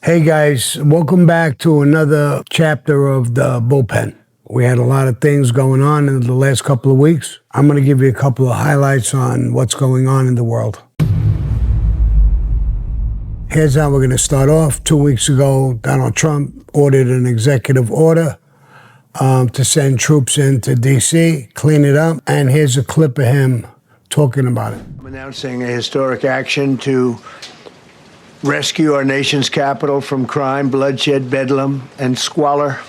Hey guys, welcome back to another chapter of the Bullpen. We had a lot of things going on in the last couple of weeks. I'm going to give you a couple of highlights on what's going on in the world. Here's how we're going to start off. 2 weeks ago, Donald Trump ordered an executive order to send troops into D.C., clean it up, and here's a clip of him talking about it. I'm announcing a historic action to rescue our nation's capital from crime, bloodshed, bedlam, and squalor,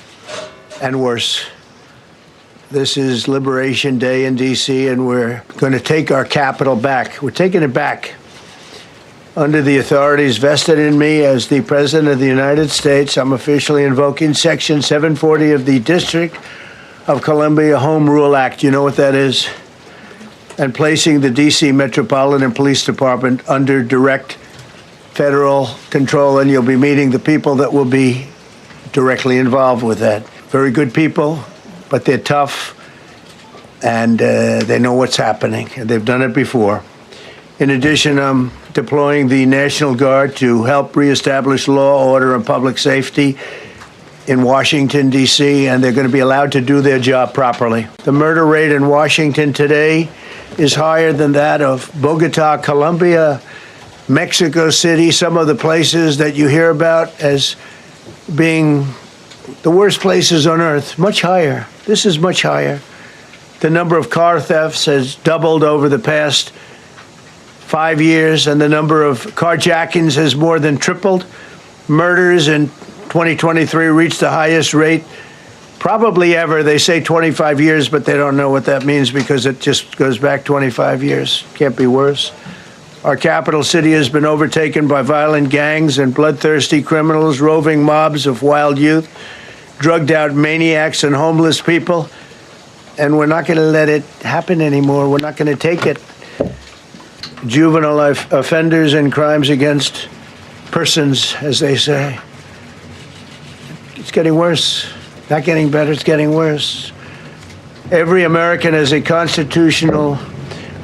and worse. This is Liberation Day in D.C., and we're going to take our capital back. We're taking it back. Under the authorities vested in me as the President of the United States, I'm officially invoking Section 740 of the District of Columbia Home Rule Act. You know what that is? And placing the D.C. Metropolitan Police Department under direct federal control, and you'll be meeting the people that will be directly involved with that. Very good people, but they're tough, and they know what's happening, and they've done it before. In addition, I'm deploying the National Guard to help reestablish law, order, and public safety in Washington, D.C., and they're going to be allowed to do their job properly. The murder rate in Washington today is higher than that of Bogota, Colombia, Mexico City, some of the places that you hear about as being the worst places on earth, much higher. This is much higher. The number of car thefts has doubled over the past 5 years, and the number of carjackings has more than tripled. Murders in 2023 reached the highest rate probably ever. They say 25 years, but they don't know what that means because it just goes back 25 years. Can't be worse. Our capital city has been overtaken by violent gangs and bloodthirsty criminals, roving mobs of wild youth, drugged-out maniacs and homeless people. And we're not going to let it happen anymore. We're not going to take it. Juvenile offenders and crimes against persons, as they say. It's getting worse. Not getting better, it's getting worse. Every American has a constitutional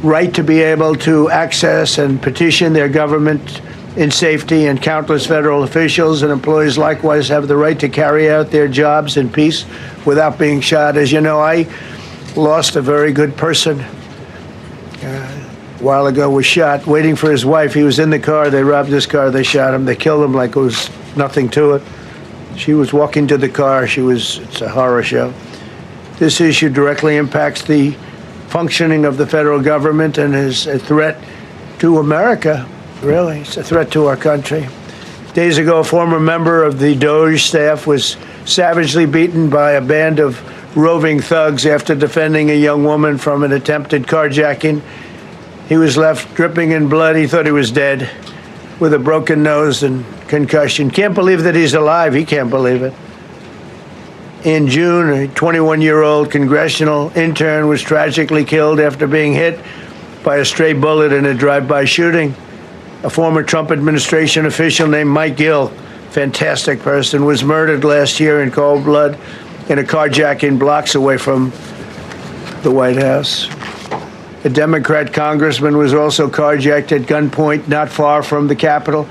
right to be able to access and petition their government in safety, and countless federal officials and employees likewise have the right to carry out their jobs in peace without being shot. As you know, I lost a very good person a while ago, was shot waiting for his wife. He was in the car. They robbed his car. They shot him. They killed him like it was nothing to it. She was walking to the car. It's a horror show. This issue directly impacts the functioning of the federal government and is a threat to America, really. It's a threat to our country. Days ago, a former member of the DOJ staff was savagely beaten by a band of roving thugs after defending a young woman from an attempted carjacking. He was left dripping in blood. He thought he was dead with a broken nose and concussion. Can't believe that he's alive. He can't believe it. In June, a 21-year-old congressional intern was tragically killed after being hit by a stray bullet in a drive-by shooting. A former Trump administration official named Mike Gill, fantastic person, was murdered last year in cold blood in a carjacking blocks away from the White House. A Democrat congressman was also carjacked at gunpoint not far from the Capitol.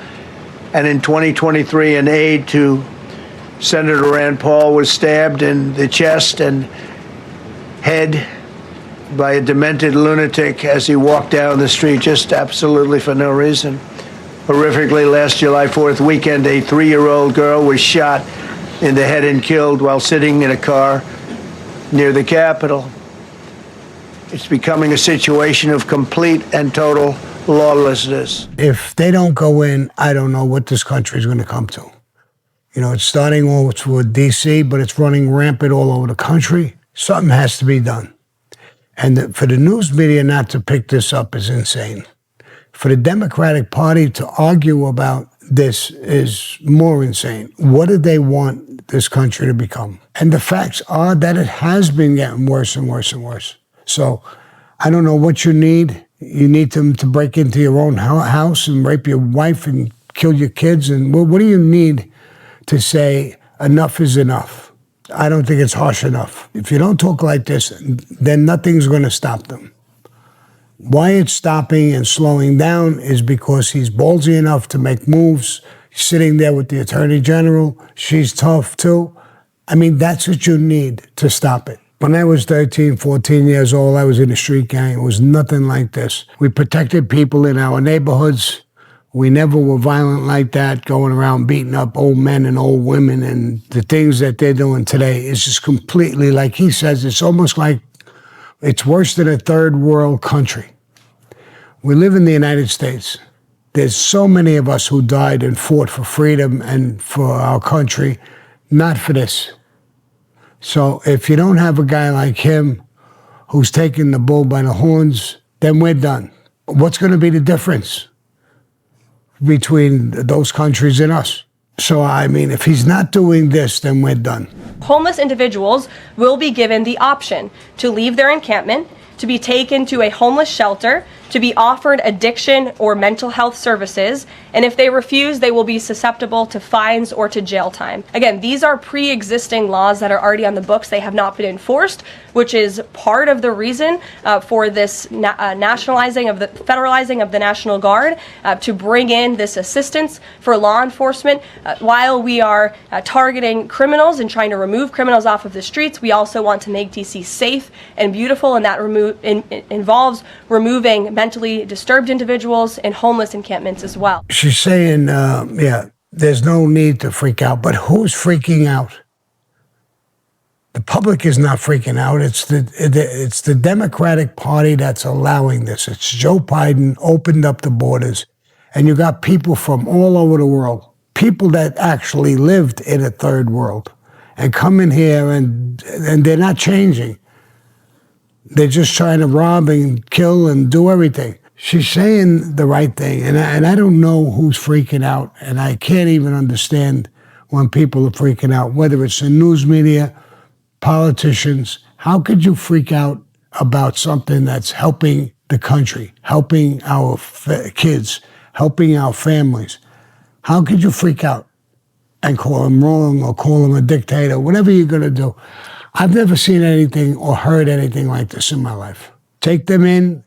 And in 2023, an aide to Senator Rand Paul was stabbed in the chest and head by a demented lunatic as he walked down the street, just absolutely for no reason. Horrifically, last July 4th weekend, a 3-year-old girl was shot in the head and killed while sitting in a car near the Capitol. It's becoming a situation of complete and total lawlessness. If they don't go in, I don't know what this country is going to come to. You know, it's starting off with D.C., but it's running rampant all over the country. Something has to be done. And for the news media not to pick this up is insane. For the Democratic Party to argue about this is more insane. What do they want this country to become? And the facts are that it has been getting worse and worse and worse. So I don't know what you need. You need them to break into your own house and rape your wife and kill your kids. And what do you need to say enough is enough? I don't think it's harsh enough. If you don't talk like this, then nothing's going to stop them. Why it's stopping and slowing down is because he's ballsy enough to make moves. sitting there with the Attorney General. She's tough too. I mean, that's what you need to stop it. When I was 13, 14 years old, I was in a street gang. It was nothing like this. We protected people in our neighborhoods. We never were violent like that, going around beating up old men and old women. And the things that they're doing today is just completely, like he says, it's almost like it's worse than a third world country. We live in the United States. There's so many of us who died and fought for freedom and for our country, not for this. So if you don't have a guy like him who's taking the bull by the horns, then we're done. What's going to be the difference between those countries and us? So, I mean, if he's not doing this, then we're done. Homeless individuals will be given the option to leave their encampment, to be taken to a homeless shelter, to be offered addiction or mental health services, and if they refuse, they will be susceptible to fines or to jail time. Again, these are pre-existing laws that are already on the books. They have not been enforced, which is part of the reason for this federalizing of the National Guard to bring in this assistance for law enforcement. While we are targeting criminals and trying to remove criminals off of the streets, we also want to make DC safe and beautiful, and that involves removing mentally disturbed individuals in homeless encampments as well. She's saying, there's no need to freak out, but who's freaking out? The public is not freaking out. It's the Democratic Party that's allowing this. It's Joe Biden opened up the borders, and you got people from all over the world, people that actually lived in a third world, and come in here and they're not changing. They're just trying to rob and kill and do everything. She's saying the right thing, and I don't know who's freaking out, and I can't even understand when people are freaking out, whether it's the news media, politicians. How could you freak out about something that's helping the country, helping our kids, helping our families? How could you freak out and call them wrong or call them a dictator, whatever you're going to do? I've never seen anything or heard anything like this in my life. Take them in,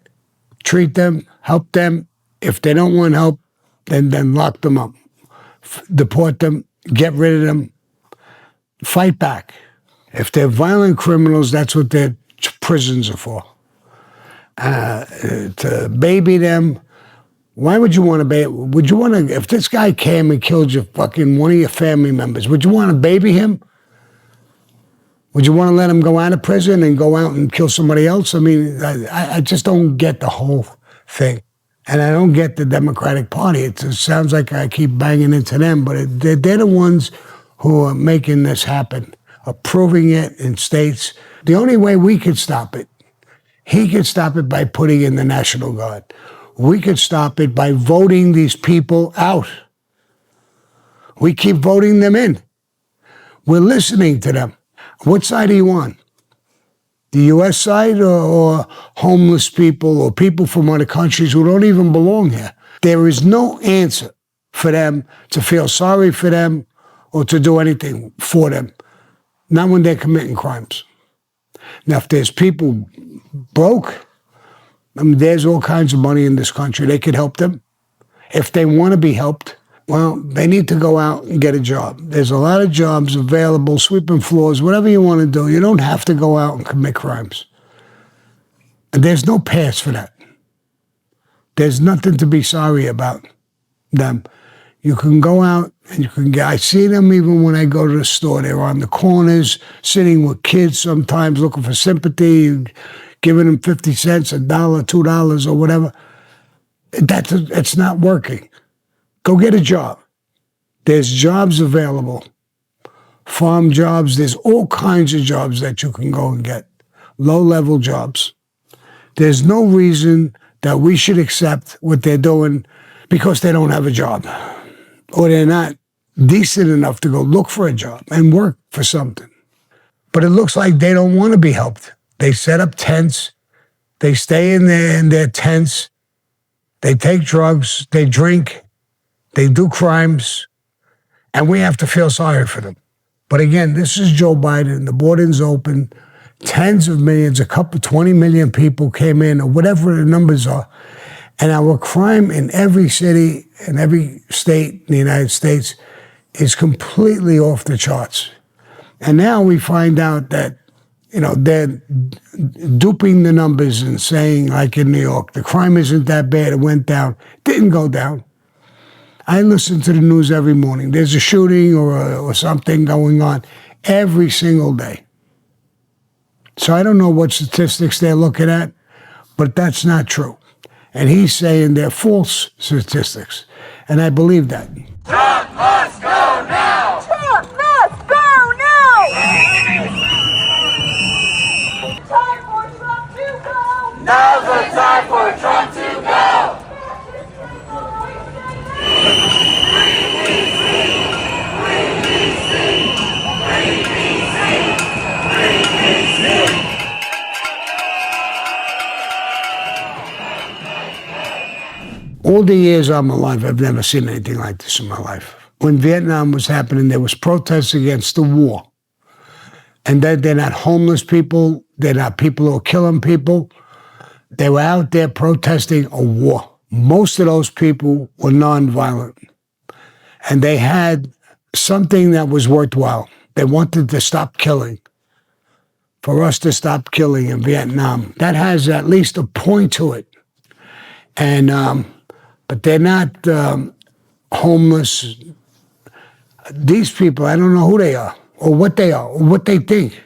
treat them, help them. If they don't want help, then lock them up. Deport them, get rid of them, fight back. If they're violent criminals, that's what their prisons are for. To baby them, why would you want to baby? Would you want to, if this guy came and killed one of your family members, would you want to baby him? Would you want to let him go out of prison and go out and kill somebody else? I mean, I just don't get the whole thing. And I don't get the Democratic Party. It sounds like I keep banging into them, but they're the ones who are making this happen, approving it in states. The only way we could stop it, he could stop it by putting in the National Guard. We could stop it by voting these people out. We keep voting them in. We're listening to them. What side are you on? The U.S. side or homeless people or people from other countries who don't even belong here? There is no answer for them to feel sorry for them or to do anything for them, not when they're committing crimes. Now, if there's people broke, I mean, there's all kinds of money in this country. They could help them. If they want to be helped, well, they need to go out and get a job. There's a lot of jobs available, sweeping floors, whatever you want to do. You don't have to go out and commit crimes. And there's no pass for that. There's nothing to be sorry about them. You can go out and you can get, I see them even when I go to the store. They're on the corners, sitting with kids sometimes, looking for sympathy, giving them 50 cents, $1, $2, or whatever. It's not working. Go get a job. There's jobs available. Farm jobs. There's all kinds of jobs that you can go and get. Low-level jobs. There's no reason that we should accept what they're doing because they don't have a job. Or they're not decent enough to go look for a job and work for something. But it looks like they don't want to be helped. They set up tents. They stay in their tents. They take drugs. They drink. They do crimes, and we have to feel sorry for them. But again, this is Joe Biden. The border's open. Tens of millions, 20 million people came in, or whatever the numbers are. And our crime in every city, in every state in the United States is completely off the charts. And now we find out that, they're duping the numbers and saying, like in New York, the crime isn't that bad, it went down. Didn't go down. I listen to the news every morning. There's a shooting or something going on every single day. So I don't know what statistics they're looking at, but that's not true. And he's saying they're false statistics. And I believe that. Trump must go now! Trump must go now! Time for Trump to go! Now's the time for Trump to go! All the years I'm alive, I've never seen anything like this in my life. When Vietnam was happening, there was protests against the war. And they're not homeless people. They're not people who are killing people. They were out there protesting a war. Most of those people were nonviolent. And they had something that was worthwhile. They wanted to stop killing. For us to stop killing in Vietnam. That has at least a point to it. And but they're not homeless. These people, I don't know who they are, or what they are, or what they think.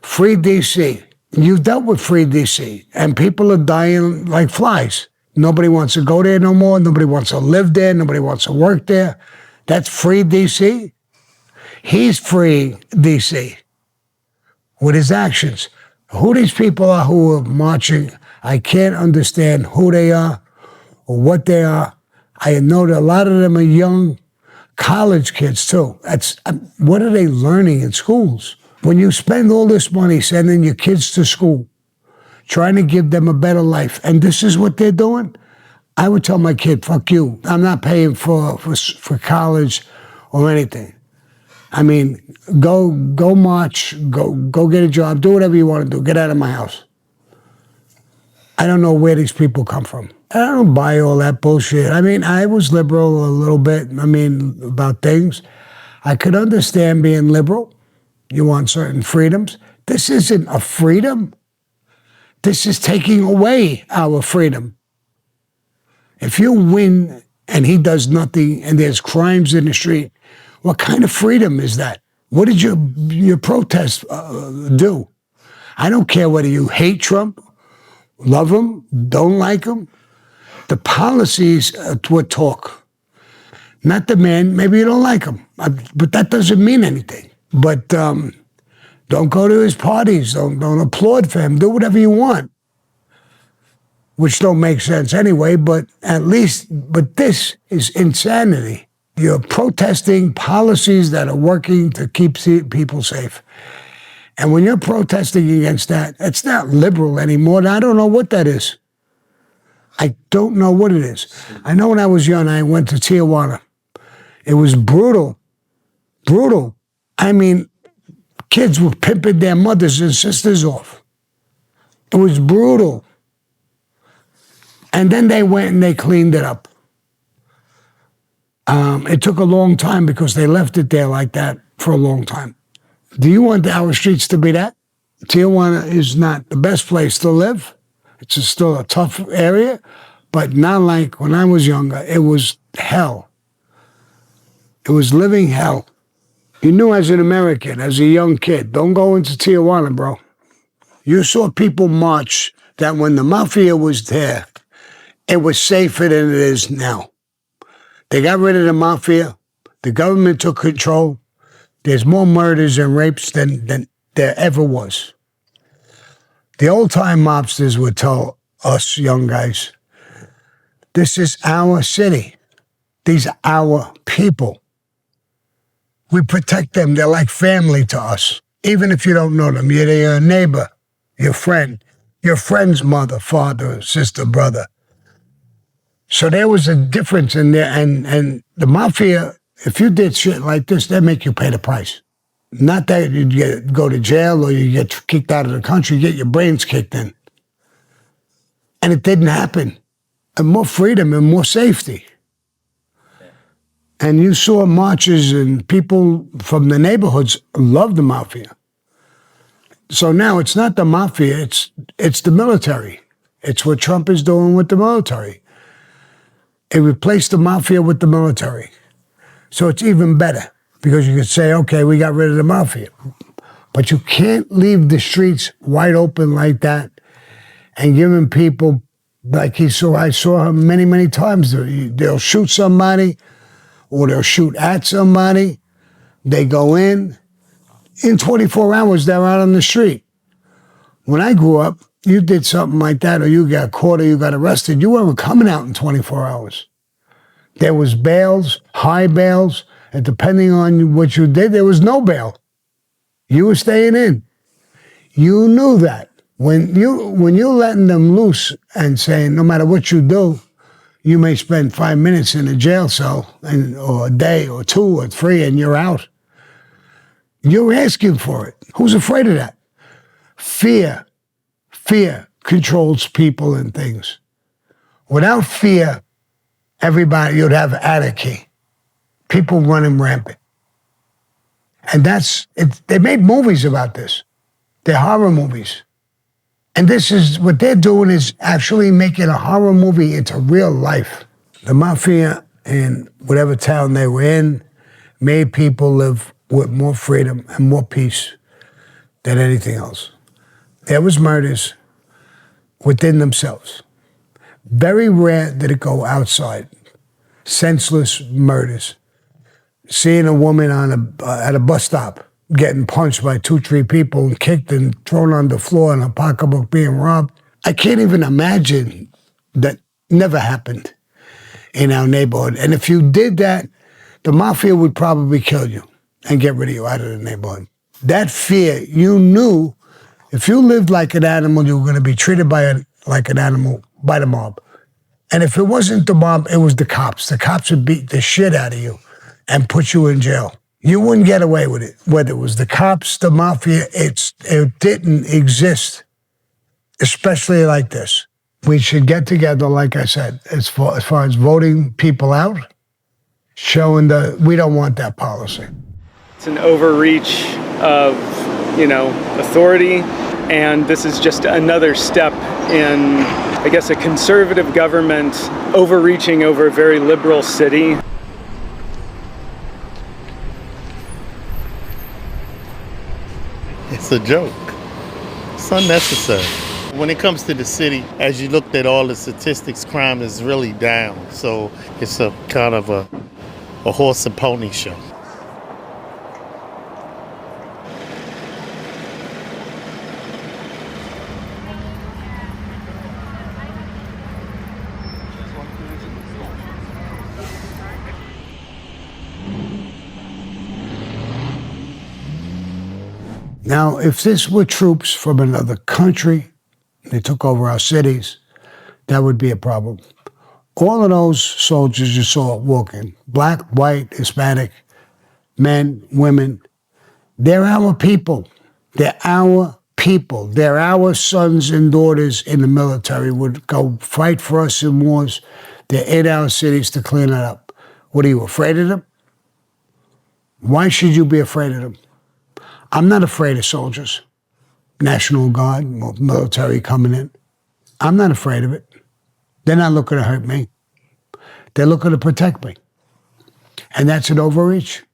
Free D.C. You've dealt with Free D.C., and people are dying like flies. Nobody wants to go there no more. Nobody wants to live there. Nobody wants to work there. That's Free D.C. He's Free D.C. with his actions. Who these people are who are marching, I can't understand who they are or what they are. I know that a lot of them are young college kids too. What are they learning in schools? When you spend all this money sending your kids to school, trying to give them a better life, and this is what they're doing, I would tell my kid, fuck you. I'm not paying for college or anything. I mean, go march, go get a job, do whatever you want to do. Get out of my house. I don't know where these people come from. I don't buy all that bullshit. I mean, I was liberal a little bit, about things. I could understand being liberal. You want certain freedoms. This isn't a freedom. This is taking away our freedom. If you win and he does nothing and there's crimes in the street, what kind of freedom is that? What did your protest do? I don't care whether you hate Trump, love him, don't like him. The policies would talk. Not the man. Maybe you don't like him, but that doesn't mean anything. But don't go to his parties. Don't applaud for him. Do whatever you want, which don't make sense anyway. But this is insanity. You're protesting policies that are working to keep people safe. And when you're protesting against that, it's not liberal anymore. And I don't know what that is. I don't know what it is. I know when I was young, I went to Tijuana. It was brutal. Brutal. I mean, kids were pimping their mothers and sisters off. It was brutal. And then they went and they cleaned it up. It took a long time because they left it there like that for a long time. Do you want our streets to be that? Tijuana is not the best place to live. It's still a tough area, but not like when I was younger. It was hell. It was living hell. You knew as an American, as a young kid, don't go into Tijuana, bro. You saw people march that when the mafia was there, it was safer than it is now. They got rid of the mafia. The government took control. There's more murders and rapes than there ever was. The old-time mobsters would tell us young guys, this is our city. These are our people. We protect them. They're like family to us. Even if you don't know them, you're your neighbor, your friend, your friend's mother, father, sister, brother. So there was a difference in there. And the mafia, if you did shit like this, they'd make you pay the price. Not that you'd go to jail or you get kicked out of the country, you get your brains kicked in. And it didn't happen. and more freedom and more safety. And you saw marches and people from the neighborhoods love the mafia. So now it's not the mafia, it's the military. It's what Trump is doing with the military. It replaced the mafia with the military. So it's even better because you could say, okay, we got rid of the mafia. But you can't leave the streets wide open like that and giving people, like I saw him many, many times. They'll shoot somebody or they'll shoot at somebody. They go in 24 hours, they're out on the street. When I grew up, you did something like that or you got caught or you got arrested, you weren't coming out in 24 hours. There was bails, high bails, and depending on what you did, there was no bail. You were staying in. You knew that. When you're letting them loose and saying, no matter what you do, you may spend 5 minutes in a jail cell or a day or 2 or 3 and you're out. You're asking for it. Who's afraid of that? Fear. Fear controls people and things. Without fear, you'd have anarchy. People running rampant. And they made movies about this. They're horror movies. And what they're doing is actually making a horror movie into real life. The mafia in whatever town they were in made people live with more freedom and more peace than anything else. There was murders within themselves. Very rare did it go outside. Senseless murders. Seeing a woman at a bus stop getting punched by 2, 3 people and kicked and thrown on the floor and a pocketbook being robbed. I can't even imagine that never happened in our neighborhood. And if you did that, the mafia would probably kill you and get rid of you out of the neighborhood. That fear, you knew if you lived like an animal, you were going to be treated like an animal by the mob. And if it wasn't the mob, it was the cops. The cops would beat the shit out of you and put you in jail. You wouldn't get away with it. Whether it was the cops, the mafia, it didn't exist, especially like this. We should get together, like I said, as far as voting people out, showing that we don't want that policy. It's an overreach of, authority, and this is just another step in, I guess, a conservative government overreaching over a very liberal city. It's a joke. It's unnecessary. When it comes to the city, as you looked at all the statistics, crime is really down. So it's a kind of a horse and pony show. Now, if this were troops from another country, they took over our cities, that would be a problem. All of those soldiers you saw walking, black, white, Hispanic, men, women, they're our people. They're our people. They're our sons and daughters in the military would go fight for us in wars. They're in our cities to clean it up. What, are you afraid of them? Why should you be afraid of them? I'm not afraid of soldiers, National Guard, military coming in. I'm not afraid of it. They're not looking to hurt me. They're looking to protect me. And that's an overreach.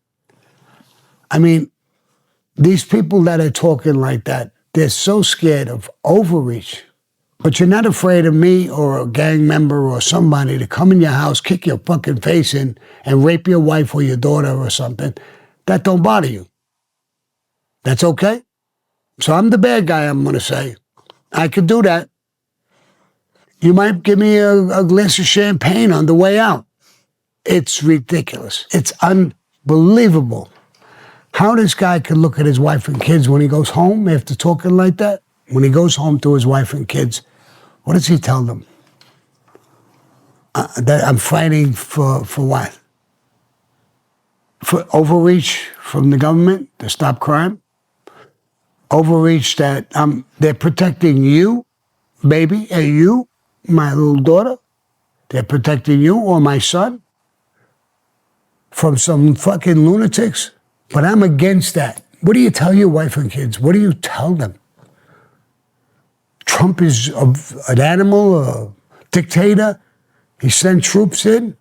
I mean, these people that are talking like that, they're so scared of overreach. But you're not afraid of me or a gang member or somebody to come in your house, kick your fucking face in, and rape your wife or your daughter or something. That don't bother you. That's okay? So I'm the bad guy, I'm going to say. I could do that. You might give me a glass of champagne on the way out. It's ridiculous. It's unbelievable how this guy can look at his wife and kids when he goes home after talking like that. When he goes home to his wife and kids, what does he tell them? That I'm fighting for what? For overreach from the government to stop crime? Overreach that they're protecting you, baby, and you, my little daughter? They're protecting you or my son from some fucking lunatics. But I'm against that. What do you tell your wife and kids? What do you tell them? Trump is an animal, a dictator. He sent troops in.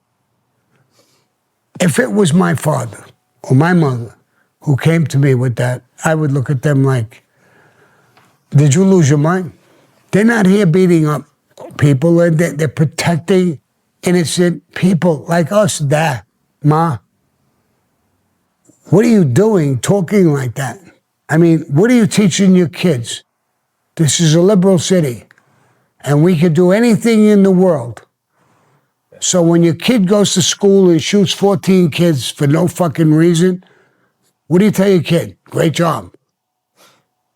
If it was my father or my mother who came to me with that, I would look at them like, did you lose your mind? They're not here beating up people. And they're protecting innocent people like us, Dad, Ma. What are you doing talking like that? I mean, what are you teaching your kids? This is a liberal city, and we could do anything in the world. So when your kid goes to school and shoots 14 kids for no fucking reason, what do you tell your kid? Great job.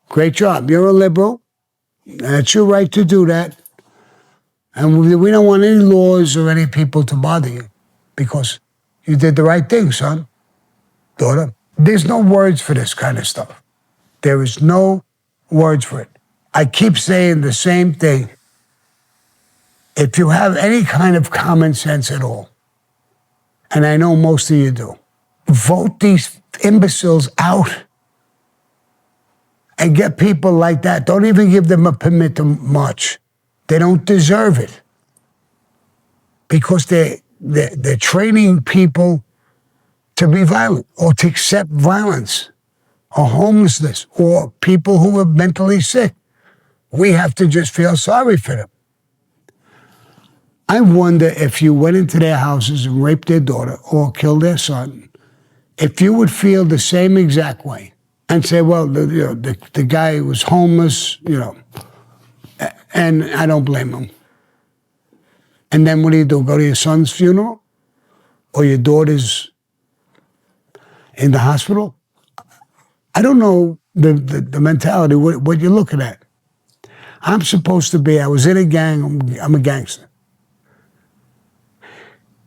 Great job. You're a liberal. That's your right to do that. And we don't want any laws or any people to bother you because you did the right thing, son, daughter. There's no words for this kind of stuff. There is no words for it. I keep saying the same thing. If you have any kind of common sense at all, and I know most of you do, vote these imbeciles out and get people like that. Don't even give them a permit to march. They don't deserve it because they're training people to be violent or to accept violence or homelessness or people who are mentally sick. We have to just feel sorry for them. I wonder if you went into their houses and raped their daughter or killed their son, if you would feel the same exact way and say, well, the guy was homeless, and I don't blame him. And then what do? Go to your son's funeral? Or your daughter's in the hospital? I don't know the mentality, what you're looking at. I'm supposed to be, I was in a gang, I'm a gangster.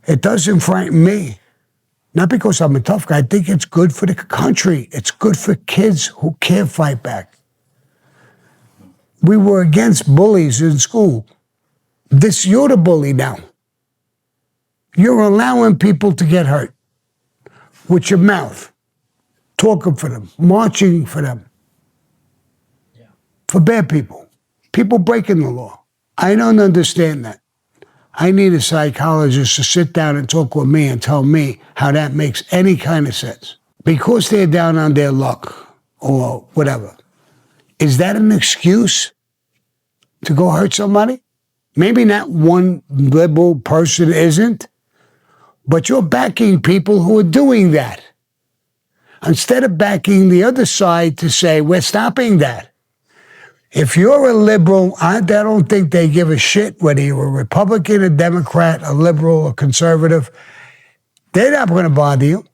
It doesn't frighten me. Not because I'm a tough guy. I think it's good for the country. It's good for kids who can't fight back. We were against bullies in school. You're the bully now. You're allowing people to get hurt with your mouth, talking for them, marching for them, for bad people. People breaking the law. I don't understand that. I need a psychologist to sit down and talk with me and tell me how that makes any kind of sense. Because they're down on their luck or whatever, is that an excuse to go hurt somebody? Maybe not one liberal person isn't, but you're backing people who are doing that. Instead of backing the other side to say, we're stopping that. If you're a liberal, I don't think they give a shit whether you're a Republican, a Democrat, a liberal, a conservative. They're not going to bother you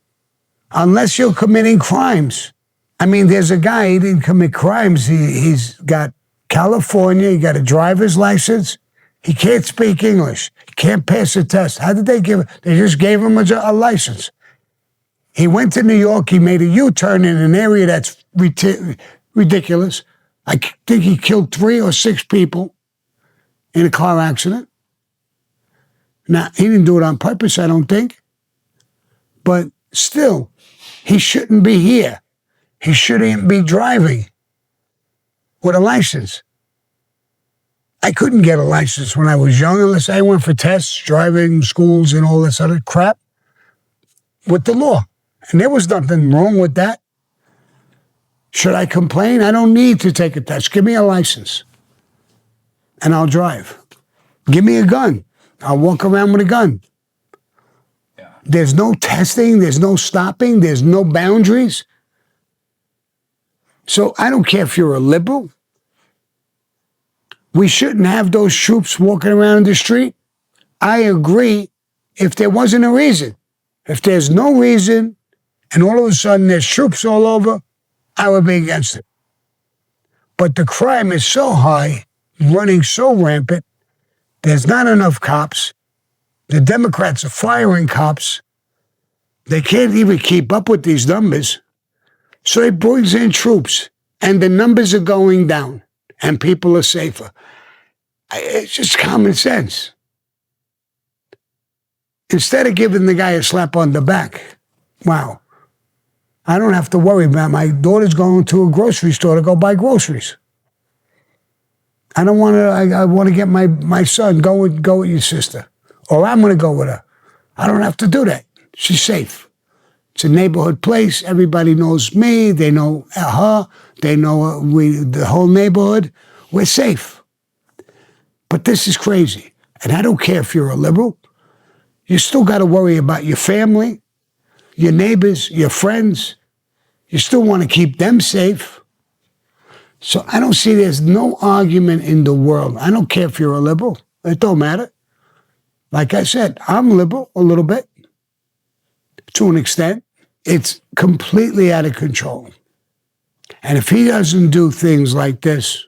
unless you're committing crimes. I mean, there's a guy, he didn't commit crimes. He's got California, he got a driver's license. He can't speak English. He can't pass a test. How did they give it? They just gave him a license. He went to New York. He made a U-turn in an area that's ridiculous. I think he killed 3 or 6 people in a car accident. Now, he didn't do it on purpose, I don't think. But still, he shouldn't be here. He shouldn't be driving with a license. I couldn't get a license when I was young unless I went for tests, driving schools and all this other crap with the law. And there was nothing wrong with that. Should I complain? I don't need to take a test. Give me a license and I'll drive. Give me a gun. I'll walk around with a gun. Yeah. There's no testing. There's no stopping. There's no boundaries. So I don't care if you're a liberal. We shouldn't have those troops walking around the street. I agree if there wasn't a reason. If there's no reason and all of a sudden there's troops all over, I would be against it. But the crime is so high, running so rampant, there's not enough cops. The Democrats are firing cops. They can't even keep up with these numbers. So it brings in troops, and the numbers are going down, and people are safer. It's just common sense. Instead of giving the guy a slap on the back, wow, I don't have to worry about my daughter's going to a grocery store to go buy groceries. I don't want to, I want to get my son, go with your sister. Or I'm going to go with her. I don't have to do that. She's safe. It's a neighborhood place. Everybody knows me. They know her. They know the whole neighborhood. We're safe. But this is crazy. And I don't care if you're a liberal. You still got to worry about your family, your neighbors, your friends. You still want to keep them safe. So I don't see there's no argument in the world. I don't care if you're a liberal. It don't matter. Like I said, I'm liberal a little bit, to an extent. It's completely out of control. And if he doesn't do things like this,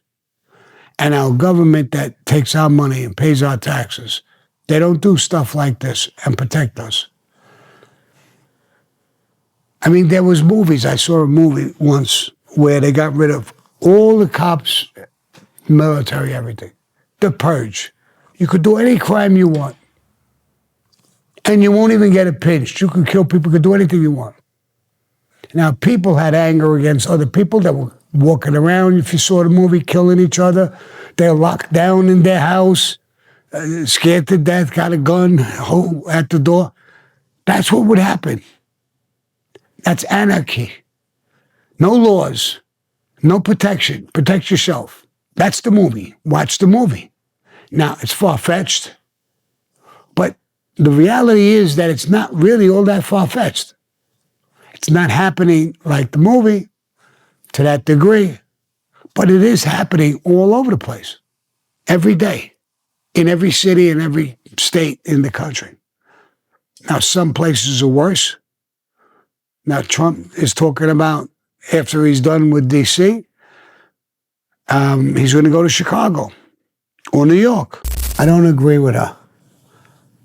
and our government that takes our money and pays our taxes, they don't do stuff like this and protect us. I mean, there was movies. I saw a movie once where they got rid of all the cops, military, everything. The Purge. You could do any crime you want. And you won't even get it pinched. You could kill people, you could do anything you want. Now, people had anger against other people that were walking around, if you saw the movie, killing each other. They're locked down in their house, scared to death, got a gun at the door. That's what would happen. That's anarchy. No laws, no protection. Protect yourself. That's the movie. Watch the movie. Now, it's far-fetched, but the reality is that it's not really all that far-fetched. It's not happening like the movie to that degree, but it is happening all over the place, every day, in every city, in every state in the country. Now, some places are worse. Now, Trump is talking about, after he's done with D.C., he's going to go to Chicago or New York. I don't agree with her.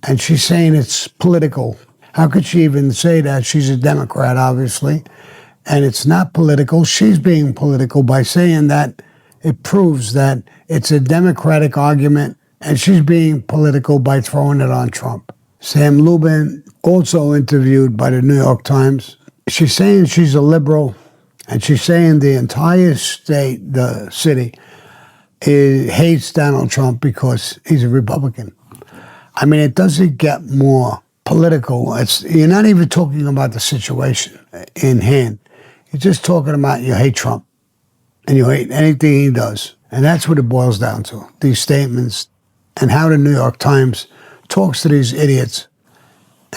And she's saying it's political. How could she even say that? She's a Democrat, obviously. And it's not political. She's being political by saying that. It proves that it's a Democratic argument, and she's being political by throwing it on Trump. Sam Lubin, also interviewed by the New York Times, she's saying she's a liberal, and she's saying the entire state, the city, hates Donald Trump because he's a Republican. I mean, it doesn't get more political. You're not even talking about the situation in hand. You're just talking about you hate Trump and you hate anything he does. And that's what it boils down to, these statements and how the New York Times talks to these idiots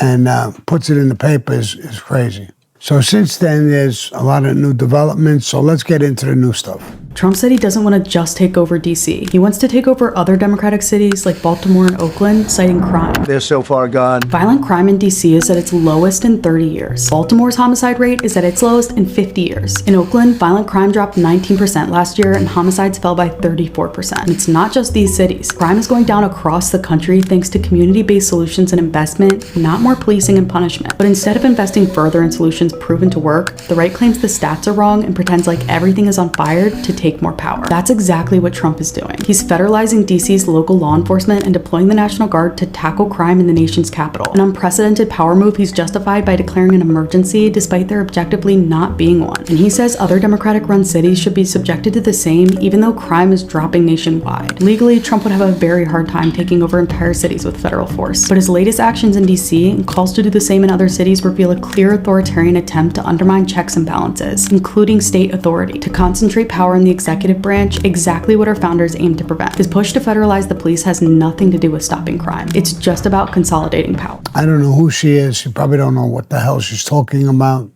and puts it in the papers is crazy. So since then, there's a lot of new developments. So let's get into the new stuff. Trump said he doesn't want to just take over D.C. He wants to take over other Democratic cities like Baltimore and Oakland, citing crime. They're so far gone. Violent crime in D.C. is at its lowest in 30 years. Baltimore's homicide rate is at its lowest in 50 years. In Oakland, violent crime dropped 19% last year and homicides fell by 34%. And it's not just these cities. Crime is going down across the country thanks to community-based solutions and investment, not more policing and punishment. But instead of investing further in solutions proven to work, the right claims the stats are wrong and pretends like everything is on fire to take more power. That's exactly what Trump is doing. He's federalizing DC's local law enforcement and deploying the National Guard to tackle crime in the nation's capital. An unprecedented power move he's justified by declaring an emergency despite there objectively not being one. And he says other Democratic-run cities should be subjected to the same even though crime is dropping nationwide. Legally, Trump would have a very hard time taking over entire cities with federal force. But his latest actions in DC and calls to do the same in other cities reveal a clear authoritarian attempt to undermine checks and balances, including state authority, to concentrate power in the executive branch, exactly what our founders aimed to prevent. His push to federalize the police has nothing to do with stopping crime. It's just about consolidating power. I don't know who she is. She probably don't know what the hell she's talking about.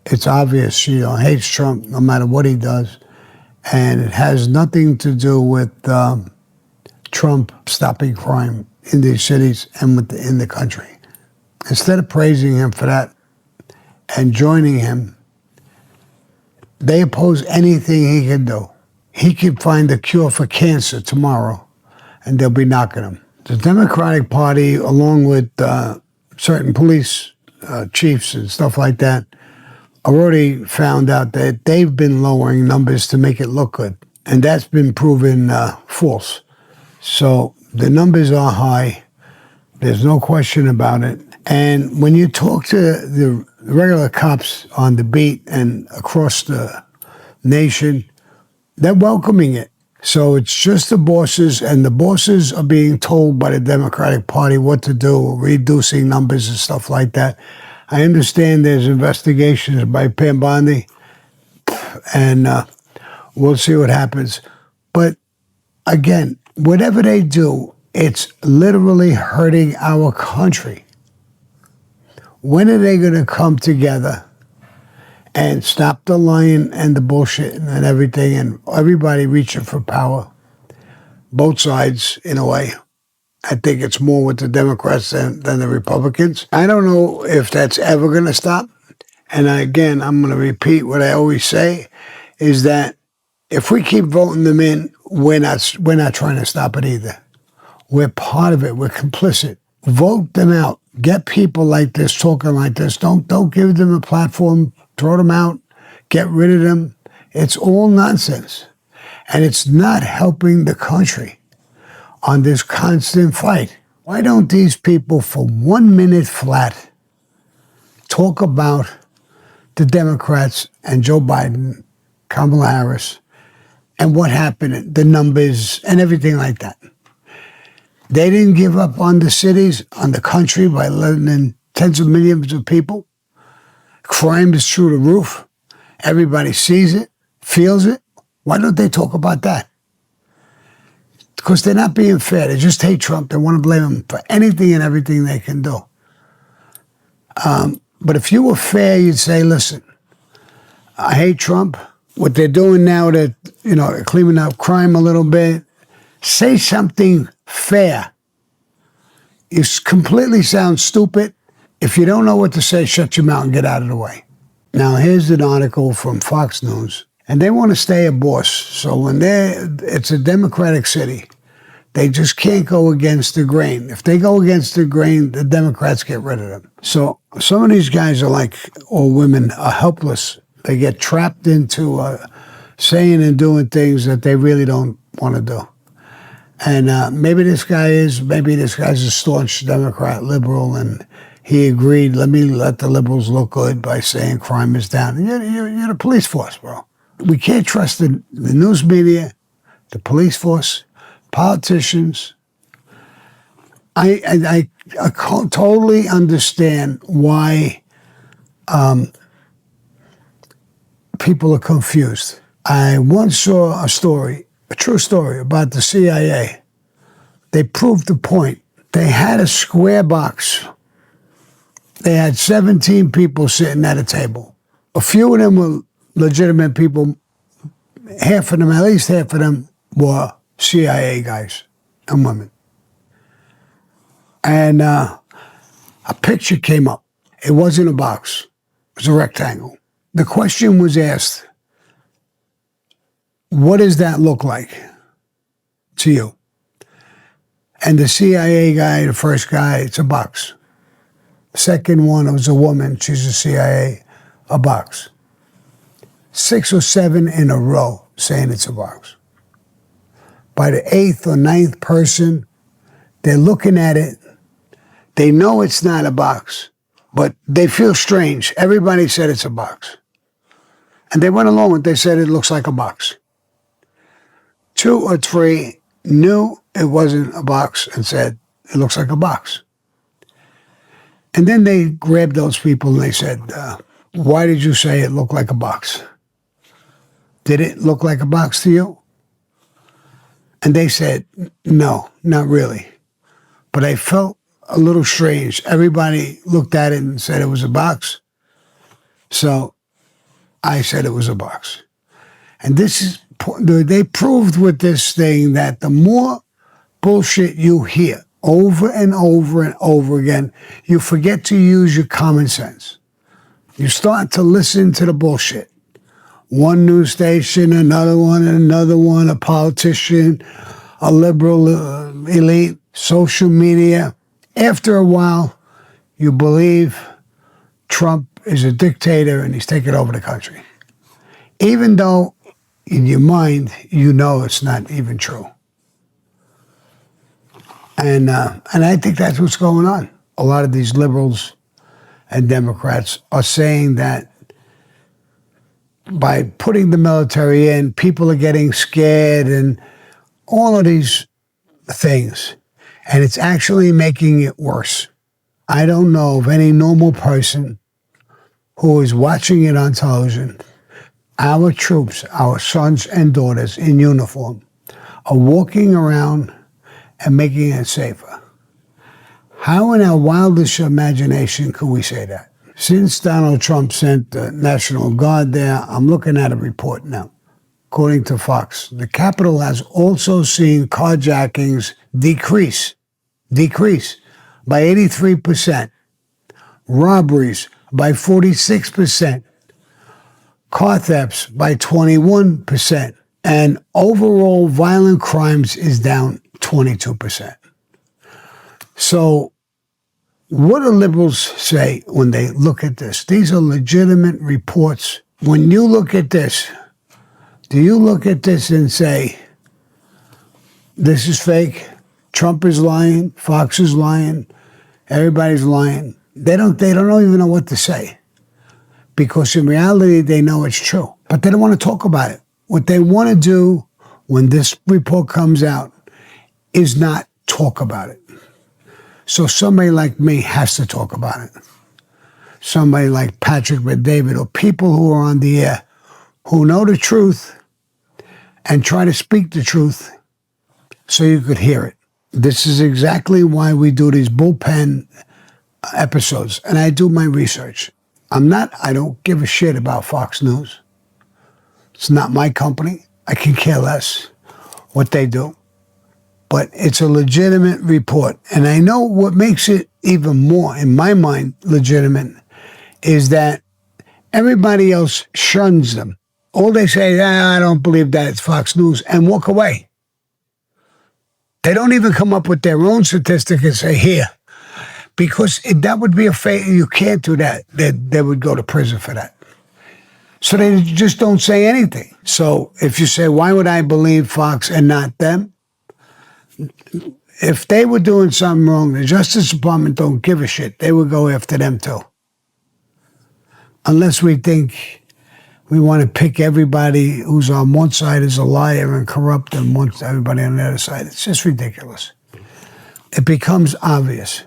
It's obvious she hates Trump no matter what he does. And it has nothing to do with Trump stopping crime in these cities and in the country. Instead of praising him for that, and joining him, they oppose anything he can do. He could find a cure for cancer tomorrow, and they'll be knocking him. The Democratic Party, along with certain police chiefs and stuff like that, already found out that they've been lowering numbers to make it look good, and that's been proven false. So the numbers are high. There's no question about it. And when you talk to the regular cops on the beat and across the nation, they're welcoming it. So it's just the bosses, and the bosses are being told by the Democratic Party what to do, reducing numbers and stuff like that. I understand there's investigations by Pam Bondi, and we'll see what happens. But again, whatever they do, it's literally hurting our country. When are they going to come together and stop the lying and the bullshit and everything and everybody reaching for power? Both sides, in a way. I think it's more with the Democrats than the Republicans. I don't know if that's ever going to stop. And again, I'm going to repeat what I always say, is that if we keep voting them in, we're not trying to stop it either. We're part of it. We're complicit. Vote them out. Get people like this talking like this. Don't give them a platform. Throw them out. Get rid of them. It's all nonsense. And it's not helping the country on this constant fight. Why don't these people for 1 minute flat talk about the Democrats and Joe Biden, Kamala Harris, and what happened, the numbers and everything like that? They didn't give up on the cities, on the country by letting in tens of millions of people. Crime is through the roof. Everybody sees it, feels it. Why don't they talk about that? Because they're not being fair. They just hate Trump. They want to blame him for anything and everything they can do. But if you were fair, you'd say, listen, I hate Trump. What they're doing now, they're cleaning up crime a little bit. Say something fair. You completely sound stupid. If you don't know what to say, shut your mouth and get out of the way. Now, here's an article from Fox News. And they want to stay a boss. So when it's a Democratic city, they just can't go against the grain. If they go against the grain, the Democrats get rid of them. So some of these guys are like, or women, are helpless. They get trapped into saying and doing things that they really don't want to do. And maybe this guy's a staunch Democrat, liberal, and he agreed, let the liberals look good by saying crime is down. And you're the police force, bro. We can't trust the news media, the police force, politicians. I totally understand why people are confused. I once saw a true story about the CIA. They proved the point. They had a square box. They had 17 people sitting at a table. A few of them were legitimate people. At least half of them were CIA guys and women. And a picture came up. It wasn't a box. It was a rectangle. The question was asked, what does that look like to you? And the CIA guy, the first guy, it's a box. Second one, it was a woman, she's a CIA, a box. 6 or 7 in a row saying it's a box. By the 8th or 9th person, they're looking at it. They know it's not a box, but they feel strange. Everybody said it's a box. And they went along with it. They said it looks like a box. 2 or 3 knew it wasn't a box and said, it looks like a box. And then they grabbed those people and they said, why did you say it looked like a box? Did it look like a box to you? And they said, no, not really. But I felt a little strange. Everybody looked at it and said it was a box. So I said it was a box. And they proved with this thing that the more bullshit you hear over and over and over again, you forget to use your common sense. You start to listen to the bullshit. One news station, another one, a politician, a liberal elite, social media. After a while, you believe Trump is a dictator and he's taking over the country. Even though in your mind, you know it's not even true. And I think that's what's going on. A lot of these liberals and Democrats are saying that by putting the military in, people are getting scared and all of these things. And it's actually making it worse. I don't know of any normal person who is watching it on television. Our troops, our sons and daughters in uniform, are walking around and making it safer. How in our wildest imagination could we say that? Since Donald Trump sent the National Guard there, I'm looking at a report now. According to Fox, the Capitol has also seen carjackings decrease by 83%, robberies by 46%, car thefts by 21%, and overall violent crimes is down 22%. So what do liberals say when they look at this? These are legitimate reports. When you look at this, do you look at this and say, this is fake, Trump is lying, Fox is lying, everybody's lying? They don't even know what to say, because in reality they know it's true, but they don't want to talk about it. What they want to do when this report comes out is not talk about it. So somebody like me has to talk about it. Somebody like Patrick Bet-David, or people who are on the air who know the truth and try to speak the truth so you could hear it. This is exactly why we do these bullpen episodes, and I do my research. I don't give a shit about Fox News. It's not my company. I can care less what they do. But it's a legitimate report. And I know what makes it even more, in my mind, legitimate is that everybody else shuns them. All they say, I don't believe that, it's Fox News, and walk away. They don't even come up with their own statistic and say, here. Because that would be a failure. You can't do that. They would go to prison for that. So they just don't say anything. So if you say, why would I believe Fox and not them? If they were doing something wrong, the Justice Department don't give a shit. They would go after them too. Unless we think we want to pick everybody who's on one side as a liar and corrupt and want everybody on the other side. It's just ridiculous. It becomes obvious.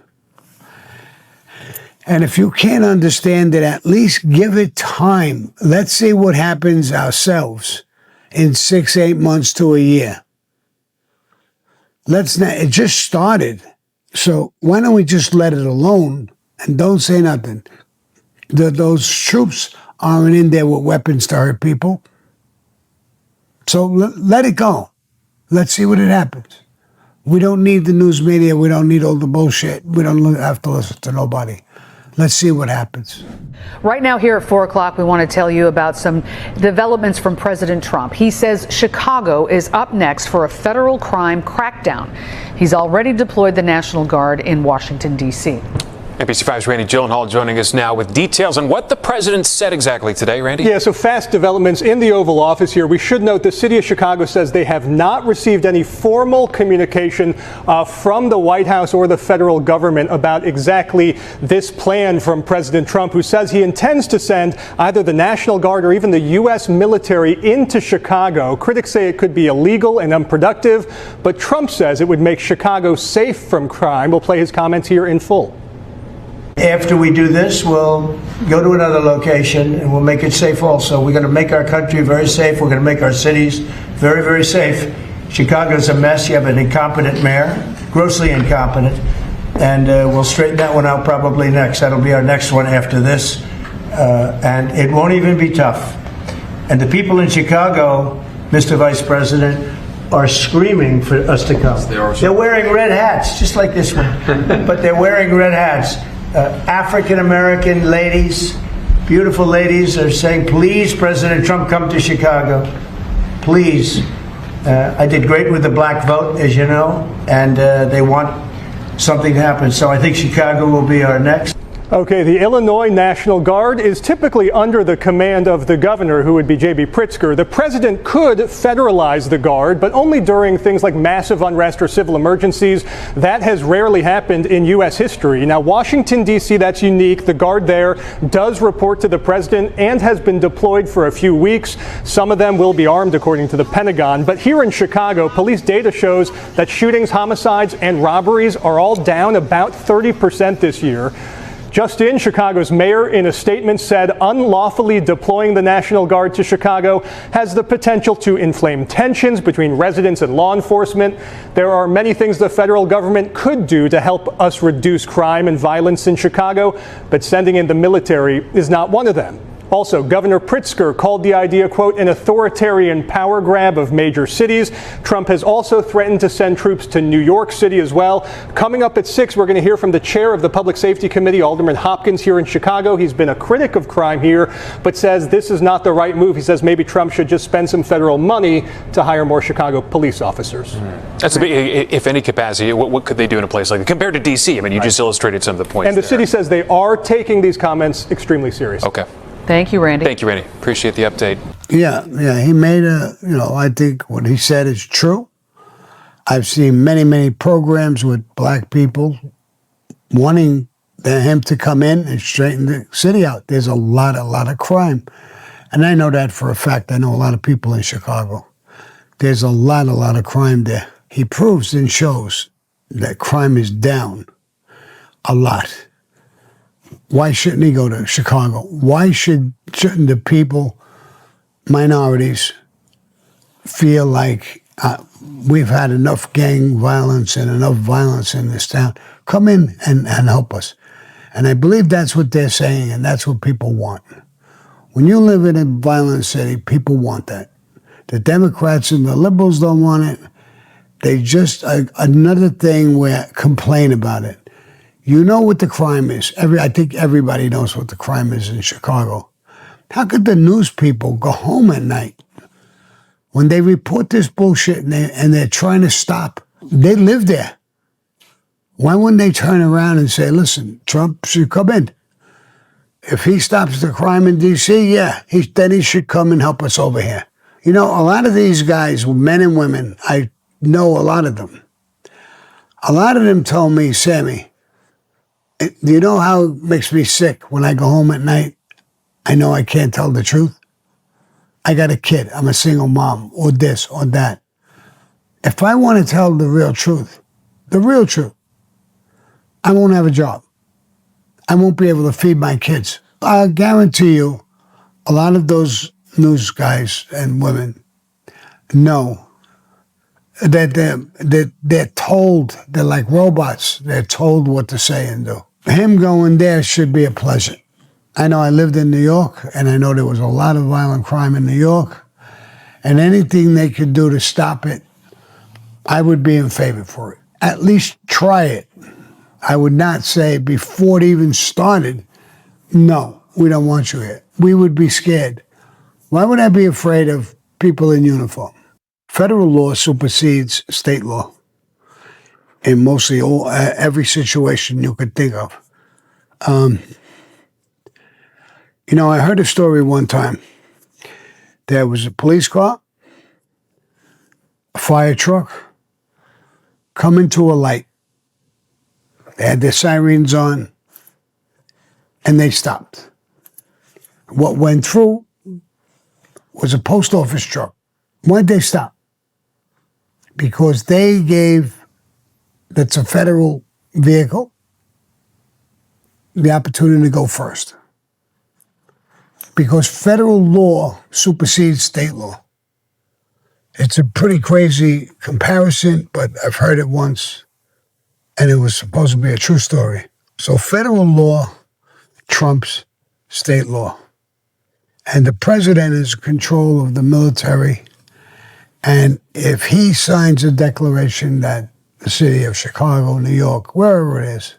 And if you can't understand it, at least give it time. Let's see what happens ourselves in 6-8 months to a year. It just started. So why don't we just let it alone and don't say nothing? Those troops aren't in there with weapons to hurt people. So let it go. Let's see what happens. We don't need the news media. We don't need all the bullshit. We don't have to listen to nobody. Let's see what happens. Right now here at 4 o'clock, we want to tell you about some developments from President Trump. He says Chicago is up next for a federal crime crackdown. He's already deployed the National Guard in Washington, D.C. NBC 5's Randy Gyllenhaal joining us now with details on what the president said exactly today. Randy? Yeah, so fast developments in the Oval Office here. We should note the city of Chicago says they have not received any formal communication from the White House or the federal government about exactly this plan from President Trump, who says he intends to send either the National Guard or even the U.S. military into Chicago. Critics say it could be illegal and unproductive, but Trump says it would make Chicago safe from crime. We'll play his comments here in full. After we do this, we'll go to another location and we'll make it safe also. We're going to make our country very safe. We're going to make our cities very, very safe. Chicago's a mess. You have an incompetent mayor, grossly incompetent, and we'll straighten that one out probably next. That'll be our next one after this, and it won't even be tough. And the people in Chicago, Mr. Vice President, are screaming for us to come. They're wearing red hats, just like this one, but they're wearing red hats. African-American ladies, beautiful ladies, are saying, please, President Trump, come to Chicago. Please. I did great with the black vote, as you know, and they want something to happen. So I think Chicago will be our next. Okay, the Illinois National Guard is typically under the command of the governor, who would be J.B. Pritzker. The president could federalize the Guard, but only during things like massive unrest or civil emergencies. That has rarely happened in U.S. history. Now, Washington, D.C., that's unique. The Guard there does report to the president and has been deployed for a few weeks. Some of them will be armed, according to the Pentagon. But here in Chicago, police data shows that shootings, homicides, and robberies are all down about 30% this year. Just in, Chicago's mayor, in a statement, said unlawfully deploying the National Guard to Chicago has the potential to inflame tensions between residents and law enforcement. There are many things the federal government could do to help us reduce crime and violence in Chicago, but sending in the military is not one of them. Also, Governor Pritzker called the idea, quote, an authoritarian power grab of major cities. Trump has also threatened to send troops to New York City as well. Coming up at 6, we're going to hear from the chair of the Public Safety Committee, Alderman Hopkins, here in Chicago. He's been a critic of crime here, but says this is not the right move. He says maybe Trump should just spend some federal money to hire more Chicago police officers. That's a big, if any capacity, what could they do in a place like that? Compared to D.C., I mean, you just illustrated some of the points. And the city says they are taking these comments extremely seriously. Okay. Thank you, Randy. Thank you, Randy. Appreciate the update. Yeah, he made I think what he said is true. I've seen many programs with black people wanting him to come in and straighten the city out. There's a lot of crime. And I know that for a fact. I know a lot of people in Chicago. There's a lot of crime there. He proves and shows that crime is down a lot. Why shouldn't he go to Chicago? Why shouldn't the people, minorities, feel like we've had enough gang violence and enough violence in this town? Come in and help us. And I believe that's what they're saying, and that's what people want. When you live in a violent city, people want that. The Democrats and the liberals don't want it. They just, another thing where complain about it. You know what the crime is. I think everybody knows what the crime is in Chicago. How could the news people go home at night when they report this bullshit and they're trying to stop? They live there. Why wouldn't they turn around and say, listen, Trump should come in. If he stops the crime in D.C., then he should come and help us over here. You know, a lot of these guys, men and women, I know a lot of them. A lot of them told me, Sammy, do you know how it makes me sick when I go home at night? I know I can't tell the truth. I got a kid. I'm a single mom, or this or that. If I want to tell the real truth, I won't have a job. I won't be able to feed my kids. I guarantee you, a lot of those news guys and women know that they're told, they're like robots. They're told what to say and do. Him going there should be a pleasure. I know I lived in New York, and I know there was a lot of violent crime in New York, and anything they could do to stop it, I would be in favor for it. At least try it. I would not say before it even started, no, we don't want you here. We would be scared. Why would I be afraid of people in uniform? Federal law supersedes state law in mostly every situation you could think of. I heard a story one time. There was a police car, a fire truck, coming to a light. They had their sirens on, and they stopped. What went through was a post office truck. Why'd they stop? Because that's a federal vehicle, the opportunity to go first. Because federal law supersedes state law. It's a pretty crazy comparison, but I've heard it once, and it was supposed to be a true story. So federal law trumps state law. And the president is in control of the military. And if he signs a declaration that the city of Chicago, New York, wherever it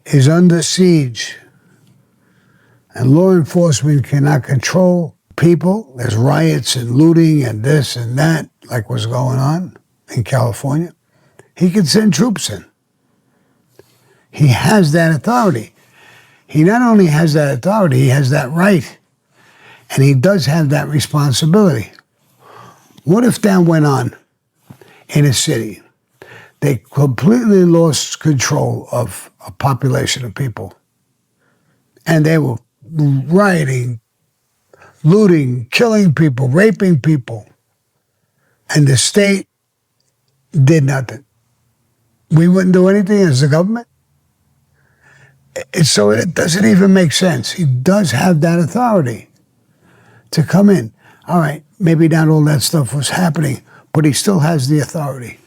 is under siege, and law enforcement cannot control people, there's riots and looting and this and that, like what's going on in California, he can send troops in. He has that authority. He not only has that authority, he has that right. And he does have that responsibility. What if that went on in a city? They completely lost control of a population of people. And they were rioting, looting, killing people, raping people. And the state did nothing. We wouldn't do anything as the government. So it doesn't even make sense. He does have that authority to come in. All right, maybe not all that stuff was happening, but he still has the authority.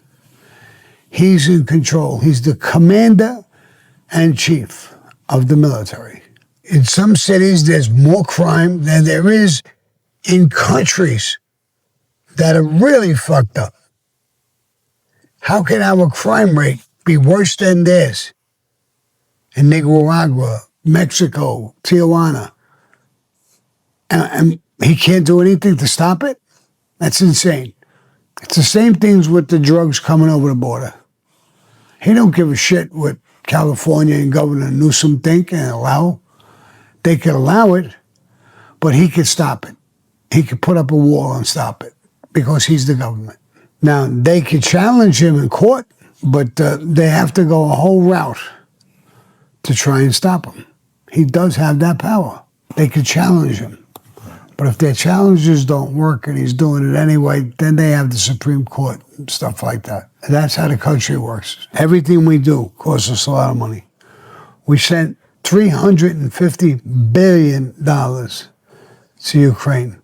He's in control. He's the commander and chief of the military. In some cities, there's more crime than there is in countries that are really fucked up. How can our crime rate be worse than theirs? In Nicaragua, Mexico, Tijuana. And he can't do anything to stop it? That's insane. It's the same things with the drugs coming over the border. He don't give a shit what California and Governor Newsom think and allow. They could allow it, but he could stop it. He could put up a wall and stop it because he's the government. Now, they could challenge him in court, but they have to go a whole route to try and stop him. He does have that power. They could challenge him. But if their challenges don't work and he's doing it anyway, then they have the Supreme Court and stuff like that. And that's how the country works. Everything we do costs us a lot of money. We sent $350 billion to Ukraine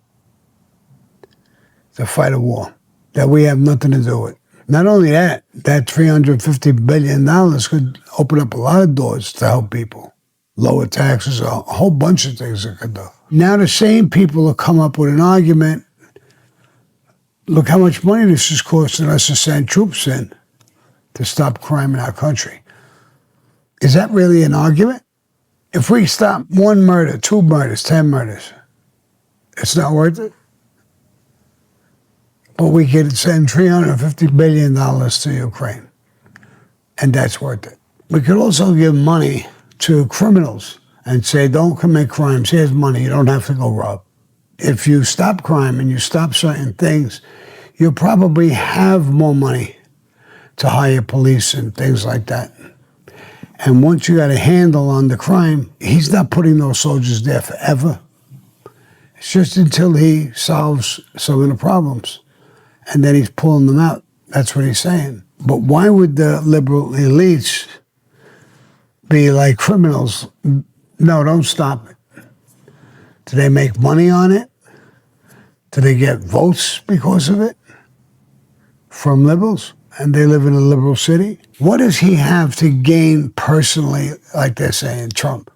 to fight a war that we have nothing to do with. Not only that, that $350 billion could open up a lot of doors to help people. Lower taxes, a whole bunch of things it could do. Now the same people will come up with an argument. Look how much money this is costing us to send troops in to stop crime in our country. Is that really an argument? If we stop 1 murder, 2 murders, 10 murders, it's not worth it? But we could send $350 billion to Ukraine, and that's worth it. We could also give money to criminals and say, don't commit crimes, here's money, you don't have to go rob. If you stop crime and you stop certain things, you'll probably have more money to hire police and things like that. And once you got a handle on the crime, he's not putting those soldiers there forever. It's just until he solves some of the problems. And then he's pulling them out. That's what he's saying. But why would the liberal elites be like criminals? No, don't stop it. Do they make money on it? Do they get votes because of it from liberals? And they live in a liberal city? What does he have to gain personally, like they're saying, Trump,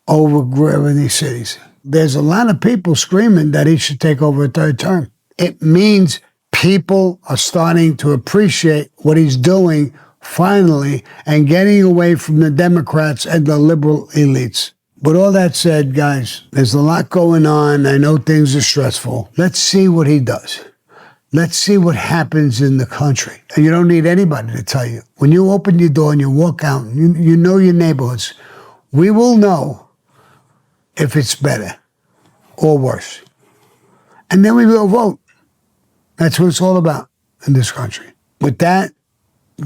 over grabbing these cities? There's a lot of people screaming that he should take over a 3rd term. It means people are starting to appreciate what he's doing finally and getting away from the Democrats and the liberal elites. With all that said, guys, there's a lot going on. I know things are stressful. Let's see what he does. Let's see what happens in the country. And you don't need anybody to tell you. When you open your door and you walk out, you know your neighborhoods. We will know if it's better or worse. And then we will vote. That's what it's all about in this country. With that,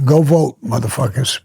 go vote, motherfuckers.